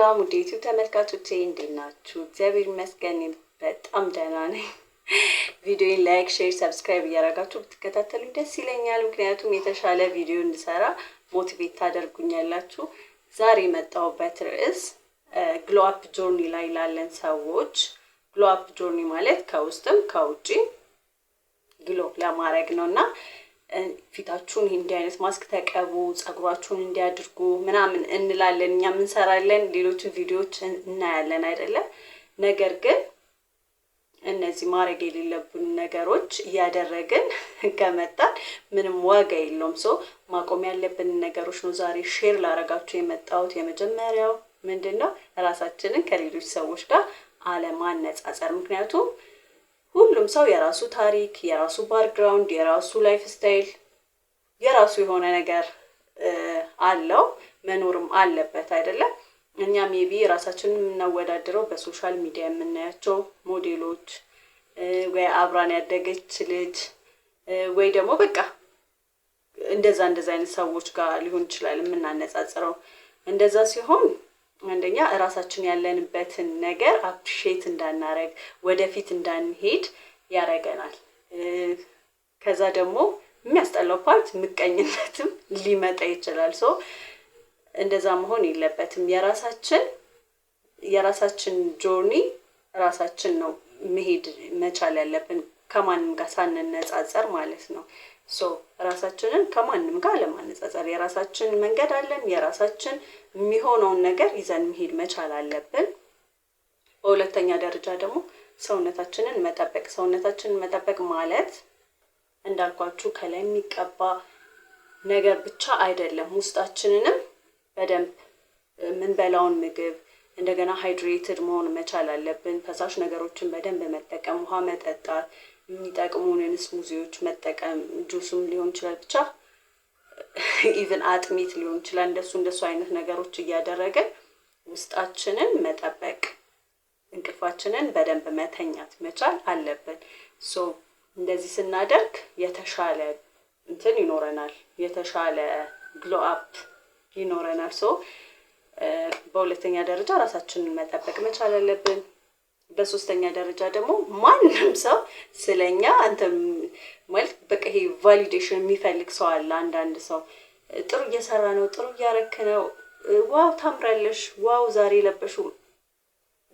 ሰላም ውድ ዩቲዩብ ተመልካቾቼ እንዴት ናችሁ? እግዚአብሔር ይመስገን በጣም ደህና ነኝ። ቪዲዮን ላይክ፣ ሼር፣ ሰብስክራይብ እያደረጋችሁ ብትከታተሉኝ ደስ ይለኛል። ምክንያቱም የተሻለ ቪዲዮ እንድሰራ ሞቲቬት ታደርጉኛላችሁ። ዛሬ የመጣሁበት ርዕስ ግሎ አፕ ጆርኒ ላይ ላለን ሰዎች ግሎ አፕ ጆርኒ ማለት ከውስጥም ከውጪ ግሎ ለማድረግ ነውና ፊታችሁን እንዲህ አይነት ማስክ ተቀቡ፣ ጸጉራችሁን እንዲያድርጉ ምናምን እንላለን፣ እኛም እንሰራለን፣ ሌሎች ቪዲዮዎች እናያለን አይደለም። ነገር ግን እነዚህ ማድረግ የሌለብን ነገሮች እያደረግን ከመጣን ምንም ዋጋ የለውም። ሶ ማቆም ያለብን ነገሮች ነው ዛሬ ሼር ላረጋችሁ የመጣሁት። የመጀመሪያው ምንድነው? ራሳችንን ከሌሎች ሰዎች ጋር አለማነጻጸር። ምክንያቱም ሁሉም ሰው የራሱ ታሪክ፣ የራሱ ባክግራውንድ፣ የራሱ ላይፍ ስታይል፣ የራሱ የሆነ ነገር አለው፣ መኖርም አለበት አይደለም። እኛ ሜቢ ራሳችንን የምናወዳድረው በሶሻል ሚዲያ የምናያቸው ሞዴሎች ወይ አብራን ያደገች ልጅ ወይ ደግሞ በቃ እንደዛ አይነት ሰዎች ጋር ሊሆን ይችላል የምናነጻጽረው። እንደዛ ሲሆን አንደኛ ራሳችን ያለንበትን ነገር አፕሪሺየት እንዳናረግ ወደፊት እንዳንሄድ ያረገናል። ከዛ ደግሞ የሚያስጠላው ፓርት ምቀኝነትም ሊመጣ ይችላል። ሶ እንደዛ መሆን የለበትም። የራሳችን ጆርኒ ራሳችን ነው መሄድ መቻል ያለብን ከማንም ጋር ሳንነጻጸር ማለት ነው። ሶ ራሳችንን ከማንም ጋር ለማነጻጸር የራሳችን መንገድ አለን። የራሳችን የሚሆነውን ነገር ይዘን መሄድ መቻል አለብን። በሁለተኛ ደረጃ ደግሞ ሰውነታችንን መጠበቅ። ሰውነታችንን መጠበቅ ማለት እንዳልኳችሁ ከላይ የሚቀባ ነገር ብቻ አይደለም። ውስጣችንንም በደንብ የምንበላውን ምግብ እንደገና ሃይድሬትድ መሆን መቻል አለብን። ፈሳሽ ነገሮችን በደንብ መጠቀም፣ ውሃ መጠጣት፣ የሚጠቅሙንን ስሙዚዎች መጠቀም፣ ጁስም ሊሆን ይችላል፣ ብቻ ኢቭን አጥሚት ሊሆን ይችላል። እንደሱ አይነት ነገሮች እያደረግን ውስጣችንን መጠበቅ፣ እንቅልፋችንን በደንብ መተኛት መቻል አለብን። ሶ እንደዚህ ስናደርግ የተሻለ እንትን ይኖረናል፣ የተሻለ ግሎ አፕ ይኖረናል። ሶ በሁለተኛ ደረጃ ራሳችንን መጠበቅ መቻል አለብን። በሶስተኛ ደረጃ ደግሞ ማንም ሰው ስለኛ እንትን ማለት በቃ ይሄ ቫሊዴሽን የሚፈልግ ሰው አለ። አንዳንድ ሰው ጥሩ እየሰራ ነው፣ ጥሩ እያረክ ነው፣ ዋው ታምራለሽ፣ ዋው ዛሬ ለበሹ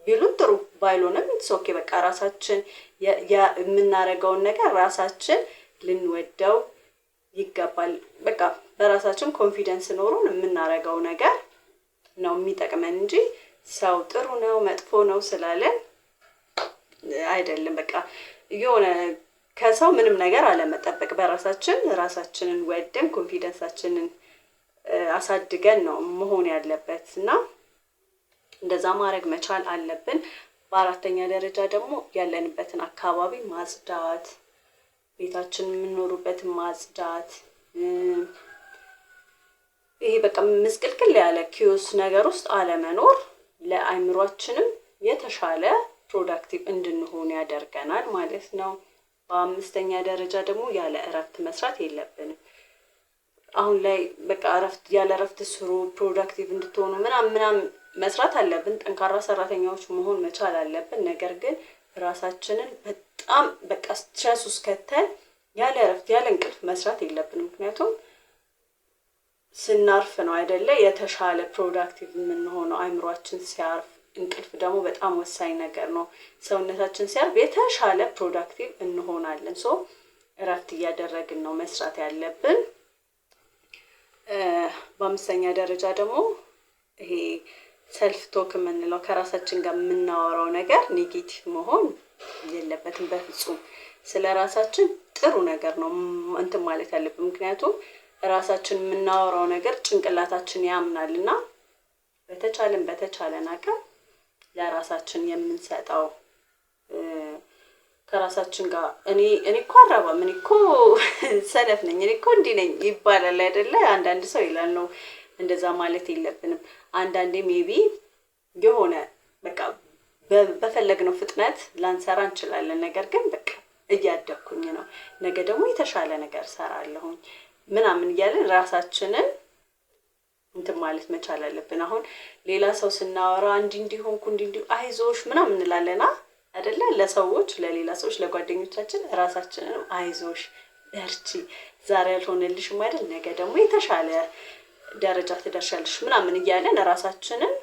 ቢሉን ጥሩ ባይሎንም ኦኬ። በቃ ራሳችን የምናረገውን ነገር ራሳችን ልንወደው ይገባል። በቃ በራሳችን ኮንፊደንስ ኖሩን የምናረገው ነገር ነው የሚጠቅመን እንጂ ሰው ጥሩ ነው መጥፎ ነው ስላለን አይደለም። በቃ የሆነ ከሰው ምንም ነገር አለመጠበቅ፣ ራሳችንን ወደን ኮንፊደንሳችንን አሳድገን ነው መሆን ያለበት እና እንደዛ ማድረግ መቻል አለብን። በአራተኛ ደረጃ ደግሞ ያለንበትን አካባቢ ማጽዳት፣ ቤታችን የምንኖሩበትን ማጽዳት። ይሄ በቃ ምስቅልቅል ያለ ኪዮስ ነገር ውስጥ አለመኖር ለአይምሯችንም የተሻለ ፕሮዳክቲቭ እንድንሆን ያደርገናል ማለት ነው። በአምስተኛ ደረጃ ደግሞ ያለ እረፍት መስራት የለብንም። አሁን ላይ በቃ ያለ እረፍት ስሩ ፕሮዳክቲቭ እንድትሆኑ ምናምን መስራት አለብን። ጠንካራ ሰራተኛዎች መሆን መቻል አለብን። ነገር ግን ራሳችንን በጣም በቃ ስትረስ ውስጥ ከተን ያለ እረፍት ያለ እንቅልፍ መስራት የለብንም። ምክንያቱም ስናርፍ ነው አይደለ የተሻለ ፕሮዳክቲቭ የምንሆነው። አይምሯችን ሲያርፍ፣ እንቅልፍ ደግሞ በጣም ወሳኝ ነገር ነው። ሰውነታችን ሲያርፍ የተሻለ ፕሮዳክቲቭ እንሆናለን። ሶ እረፍት እያደረግን ነው መስራት ያለብን። በአምስተኛ ደረጃ ደግሞ ይሄ ሰልፍ ቶክ የምንለው ከራሳችን ጋር የምናወራው ነገር ኔጌቲቭ መሆን የለበትም በፍጹም። ስለ ራሳችን ጥሩ ነገር ነው እንትን ማለት ያለብን። ምክንያቱም ራሳችን የምናወራው ነገር ጭንቅላታችን ያምናልና በተቻለን አቅም ለራሳችን የምንሰጠው ከራሳችን ጋር እኔ እኮ አራባም፣ እኔ እኮ ሰነፍ ነኝ፣ እኔ እኮ እንዲህ ነኝ ይባላል አይደለ? አንዳንድ ሰው ይላል ነው። እንደዛ ማለት የለብንም። አንዳንዴ ሜቢ የሆነ በቃ በፈለግነው ፍጥነት ላንሰራ እንችላለን። ነገር ግን በቃ እያደኩኝ ነው፣ ነገ ደግሞ የተሻለ ነገር ሰራለሁኝ ምናምን እያለን ራሳችንን እንትን ማለት መቻል አለብን። አሁን ሌላ ሰው ስናወራ እንዲሆንኩ አይዞሽ ምናምን እንላለና አይደለ? ለሰዎች ለሌላ ሰዎች ለጓደኞቻችን ራሳችንንም አይዞሽ በርቺ፣ ዛሬ ያልሆነልሽም አይደል ነገ ደግሞ የተሻለ ደረጃ ትደርሻለሽ ምናምን እያለን ራሳችንን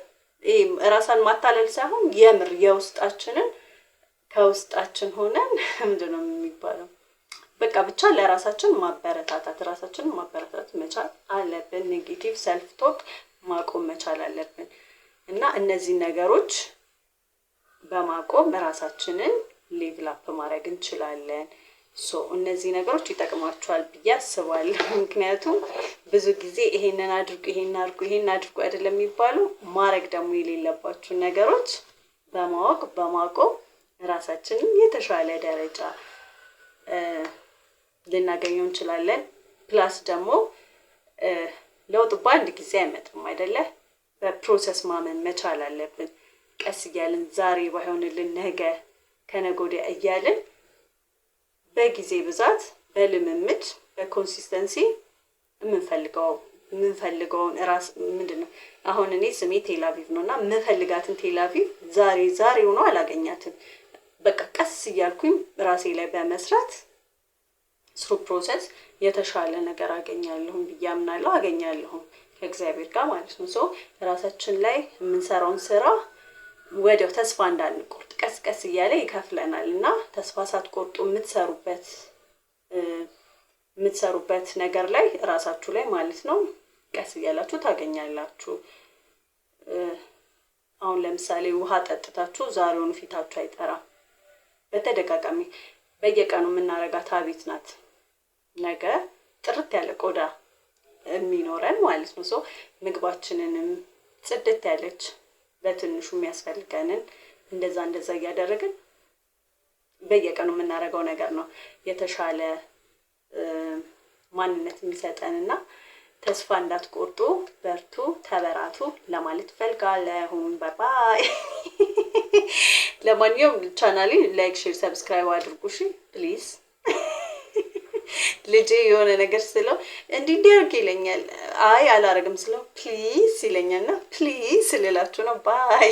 ራሳን ማታለል ሳይሆን የምር የውስጣችንን ከውስጣችን ሆነን ምንድነው የሚባለው በቃ ብቻ ለራሳችን ማበረታታት ራሳችንን ማበረታታት መቻል አለብን። ኔጌቲቭ ሰልፍ ቶክ ማቆም መቻል አለብን እና እነዚህ ነገሮች በማቆም ራሳችንን ሌቭል አፕ ማድረግ እንችላለን። እነዚህ ነገሮች ይጠቅማቸዋል ብዬ አስባለሁ። ምክንያቱም ብዙ ጊዜ ይሄንን አድርጉ ይሄን አድርጉ አይደለም የሚባሉ ማድረግ ደግሞ የሌለባችሁ ነገሮች በማወቅ በማቆም ራሳችንን የተሻለ ደረጃ ልናገኘው እንችላለን። ፕላስ ደግሞ ለውጥ በአንድ ጊዜ አይመጣም አይደለ? በፕሮሰስ ማመን መቻል አለብን። ቀስ እያልን ዛሬ ባይሆንልን ነገ ከነገ ወዲያ እያልን በጊዜ ብዛት በልምምድ በኮንሲስተንሲ የምንፈልገውን ራስ ምንድነው አሁን እኔ ስሜ ቴላቪቭ ነውና የምፈልጋትን ቴላቪቭ ዛሬ ሆኖ አላገኛትም። በቃ ቀስ እያልኩኝ ራሴ ላይ በመስራት ስሩ ፕሮሰስ የተሻለ ነገር አገኛለሁ ብዬ አምናለሁ። አገኛለሁ ከእግዚአብሔር ጋር ማለት ነው። ራሳችን ላይ የምንሰራውን ስራ ወዲያው ተስፋ እንዳንቆርጥ ቀስ እያለ ይከፍለናል እና ተስፋ ሳትቆርጡ የምትሰሩበት ነገር ላይ ራሳችሁ ላይ ማለት ነው ቀስ እያላችሁ ታገኛላችሁ። አሁን ለምሳሌ ውሃ ጠጥታችሁ ዛሬውን ፊታችሁ አይጠራም። በተደጋጋሚ በየቀኑ የምናረጋት ሀቢት ናት ነገ ጥርት ያለ ቆዳ የሚኖረን ማለት ነው። ምግባችንንም ጽድት ያለች በትንሹ የሚያስፈልገንን እንደዛ እያደረግን በየቀኑ የምናደርገው ነገር ነው የተሻለ ማንነት የሚሰጠንና ተስፋ እንዳትቆርጡ በርቱ፣ ተበራቱ ለማለት ፈልጋለሁ። ባይ ለማንኛውም ቻናሌ ላይክ፣ ሼር፣ ሰብስክራይብ አድርጉ እሺ ፕሊዝ። ልጄ የሆነ ነገር ስለው እንዲያርግ ይለኛል። አይ አላረግም ስለው ፕሊዝ ይለኛልና ፕሊዝ ልላችሁ ነው። ባይ